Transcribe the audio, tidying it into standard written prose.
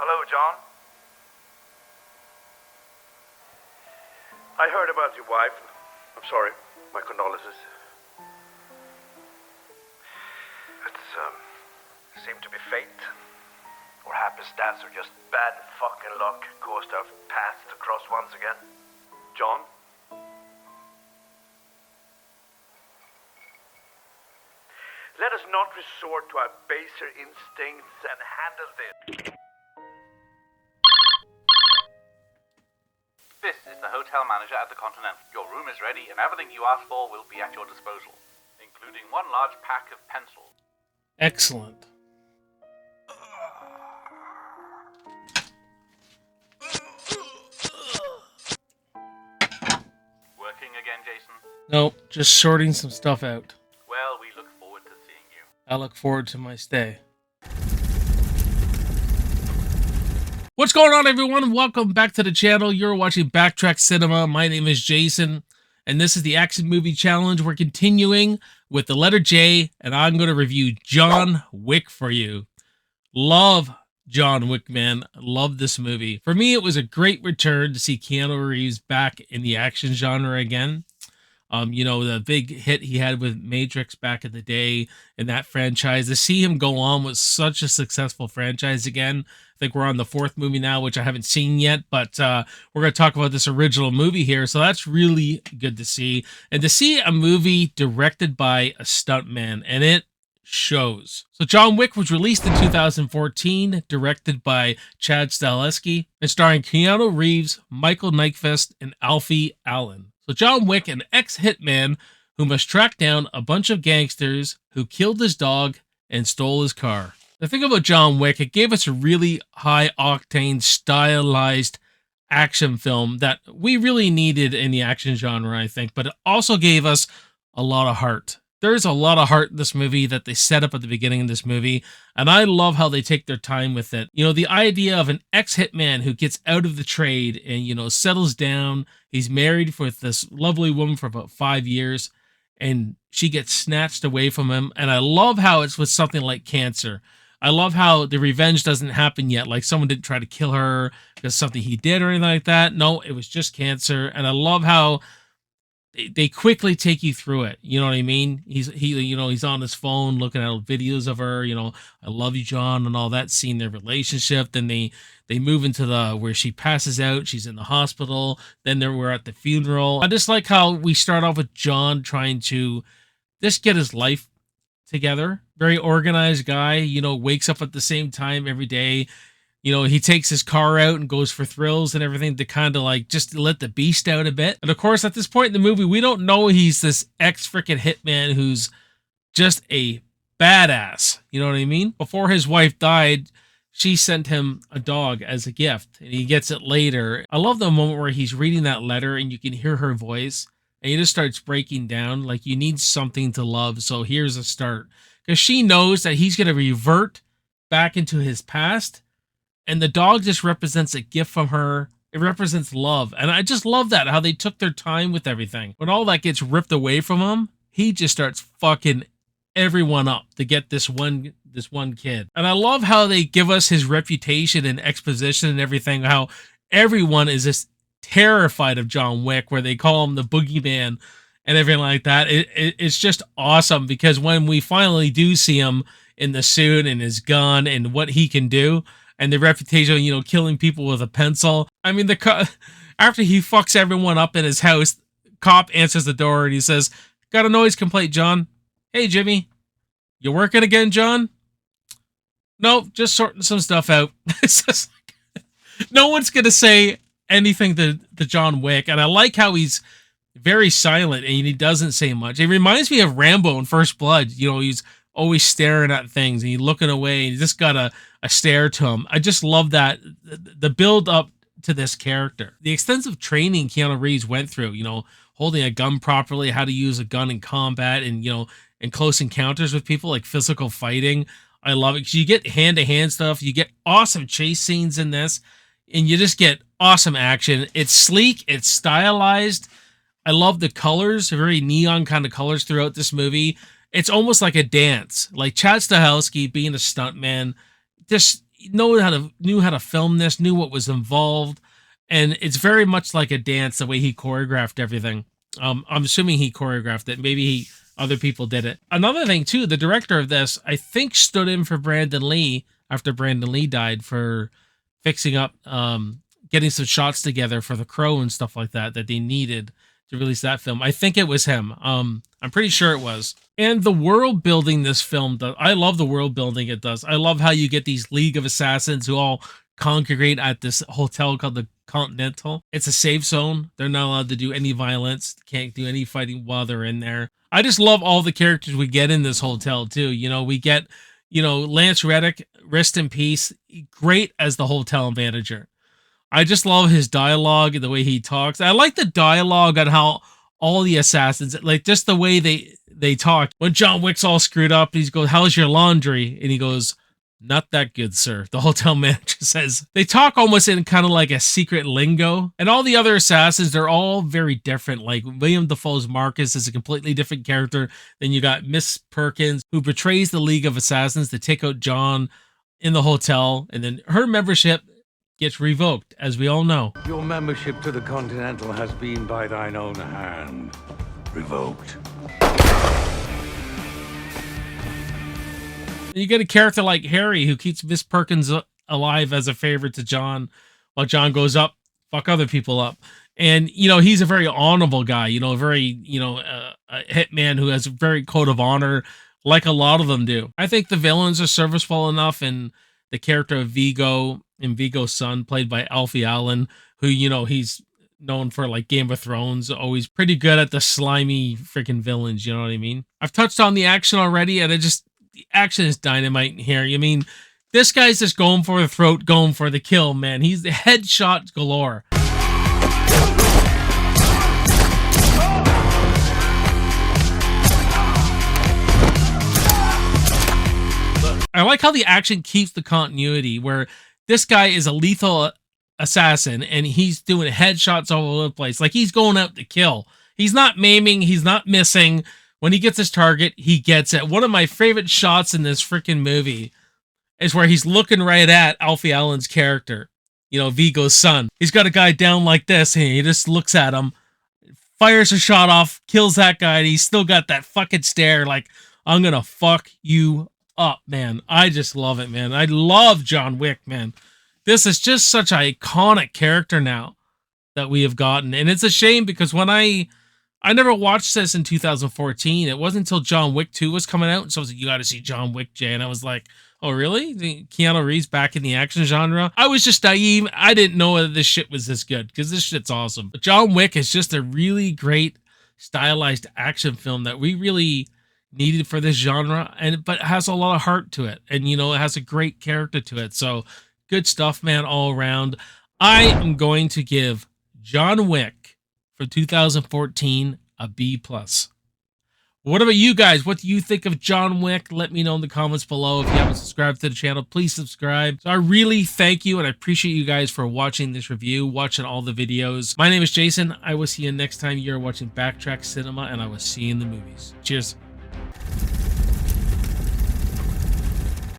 Hello, John. I heard about your wife. I'm sorry. My condolences. It seemed to be fate. Or happenstance, or just bad fucking luck caused our paths to cross once again. John? Let us not resort to our baser instincts and handle this. This is the hotel manager at the Continental. Your room is ready and everything you asked for will be at your disposal, including one large pack of pencils. Excellent. Working again, Jason? Nope, just sorting some stuff out. Well, we look forward to seeing you. I look forward to my stay. What's going on, everyone? Welcome back to the channel. You're watching BACKTRACK Cinema. My name is Jason, and this is the Action Movie Challenge. We're continuing with the letter J, and I'm going to review John Wick for you. Love John Wick, man. Love this movie. For me, it was a great return to see Keanu Reeves back in the action genre again. You know, the big hit he had with Matrix back in the day in that franchise. To see him go on with such a successful franchise again. I think we're on the fourth movie now, which I haven't seen yet, but we're going to talk about this original movie here. So that's really good to see. And to see a movie directed by a stuntman, and it shows. So John Wick was released in 2014, directed by Chad Stahelski, and starring Keanu Reeves, Michael Nyqvist, and Alfie Allen. So John Wick, an ex-hitman who must track down a bunch of gangsters who killed his dog and stole his car. The thing about John Wick, it gave us a really high-octane, stylized action film that we really needed in the action genre, I think, but it also gave us a lot of heart. There's a lot of heart in this movie that they set up at the beginning of this movie, and I love how they take their time with it. You know, the idea of an ex-hitman who gets out of the trade and, you know, settles down. He's married with this lovely woman for about 5 years, and she gets snatched away from him. And I love how it's with something like cancer. I love how the revenge doesn't happen yet. Like someone didn't try to kill her because something he did or anything like that. No, it was just cancer. And I love how they quickly take you through it. You know what I mean? He's on his phone looking at videos of her, you know, I love you, John, and all that, seeing their relationship. Then they move into where she passes out. She's in the hospital. Then we're at the funeral. I just like how we start off with John trying to just get his life together. Very organized guy, you know, wakes up at the same time every day. You know, he takes his car out and goes for thrills and everything to kind of like just let the beast out a bit. And of course, at this point in the movie, we don't know he's this ex-freaking hitman who's just a badass. You know what I mean? Before his wife died, she sent him a dog as a gift, and he gets it later. I love the moment where he's reading that letter and you can hear her voice, and he just starts breaking down like you need something to love. So here's a start. Because she knows that he's going to revert back into his past. And the dog just represents a gift from her. It represents love. And I just love that, how they took their time with everything. When all that gets ripped away from him, he just starts fucking everyone up to get this one kid. And I love how they give us his reputation and exposition and everything, how everyone is just terrified of John Wick, where they call him the boogeyman and everything like that. It's just awesome, because when we finally do see him in the suit and his gun and what he can do, and the reputation of, you know, killing people with a pencil. I mean, after he fucks everyone up in his house, cop answers the door and he says, "Got a noise complaint, John." "Hey, Jimmy, you working again, John?" "Nope, just sorting some stuff out." It's just like, no one's going to say anything to John Wick. And I like how he's very silent and he doesn't say much. It reminds me of Rambo in First Blood. You know, he's always staring at things and he's looking away and he's just got a stare to him. I just love that, the build up to this character. The extensive training Keanu Reeves went through, you know, holding a gun properly, how to use a gun in combat, and, you know, in close encounters with people, like physical fighting. I love it, because you get hand-to-hand stuff. You get awesome chase scenes in this, and you just get awesome action. It's sleek. It's stylized. I love the colors, very neon kind of colors throughout this movie. It's almost like a dance. Like Chad Stahelski being a stuntman, just knew how to film this, knew what was involved, and it's very much like a dance the way he choreographed everything. I'm assuming he choreographed it. Maybe other people did it. Another thing too, the director of this, I think, stood in for Brandon Lee after Brandon Lee died for fixing up, getting some shots together for The Crow and stuff like that they needed to release that film. I think it was him. I'm pretty sure it was. And the world building this film does. I love the world building it does. I love how you get these League of Assassins who all congregate at this hotel called the Continental. It's a safe zone. They're not allowed to do any violence. Can't do any fighting while they're in there. I just love all the characters we get in this hotel too. We get, Lance Reddick, rest in peace, great as the hotel manager. I just love his dialogue and the way he talks. I like the dialogue on how all the assassins, like just the way they talk. When John Wick's all screwed up, he goes, "How's your laundry?" And he goes, "Not that good, sir." The hotel manager says. They talk almost in kind of like a secret lingo. And all the other assassins, they're all very different. Like William Dafoe's Marcus is a completely different character. Then you got Miss Perkins, who betrays the League of Assassins to take out John in the hotel. And then her membership gets revoked, as we all know. Your membership to the Continental has been by thine own hand revoked. You get a character like Harry who keeps Miss Perkins alive as a favor to John while John goes up, fuck other people up. And, he's a very honorable guy, a very, a hitman who has a very code of honor, like a lot of them do. I think the villains are serviceable enough, and the character of Vigo and Vigo's son, played by Alfie Allen, who, he's known for like Game of Thrones, always pretty good at the slimy freaking villains, you know what I mean? I've touched on the action already, and the action is dynamite here. This guy's just going for the throat, going for the kill, man. He's the headshot galore. I like how the action keeps the continuity, where this guy is a lethal assassin and he's doing headshots all over the place. Like he's going out to kill. He's not maiming. He's not missing. When he gets his target, he gets it. One of my favorite shots in this freaking movie is where he's looking right at Alfie Allen's character, Vigo's son. He's got a guy down like this, and he just looks at him, fires a shot off, kills that guy, and he's still got that fucking stare like, "I'm gonna fuck you up, man." I just love it, man. I love John Wick, man. This is just such an iconic character now that we have gotten. And it's a shame because when I never watched this in 2014. It wasn't until John Wick 2 was coming out. So I was like, "You got to see John Wick, Jay." And I was like, "Oh, really? Keanu Reeves back in the action genre?" I was just naive. I didn't know that this shit was this good because this shit's awesome. But John Wick is just a really great stylized action film that we really needed for this genre, but it has a lot of heart to it. And, it has a great character to it. So good stuff, man, all around. I am going to give John Wick for 2014 a B+. What about you guys? What do you think of John Wick? Let me know in the comments below. If you haven't subscribed to the channel, please subscribe. So I really thank you, and I appreciate you guys for watching this review, watching all the videos. My name is Jason. I will see you next time you're watching Backtrack Cinema, and I will see you in the movies. Cheers.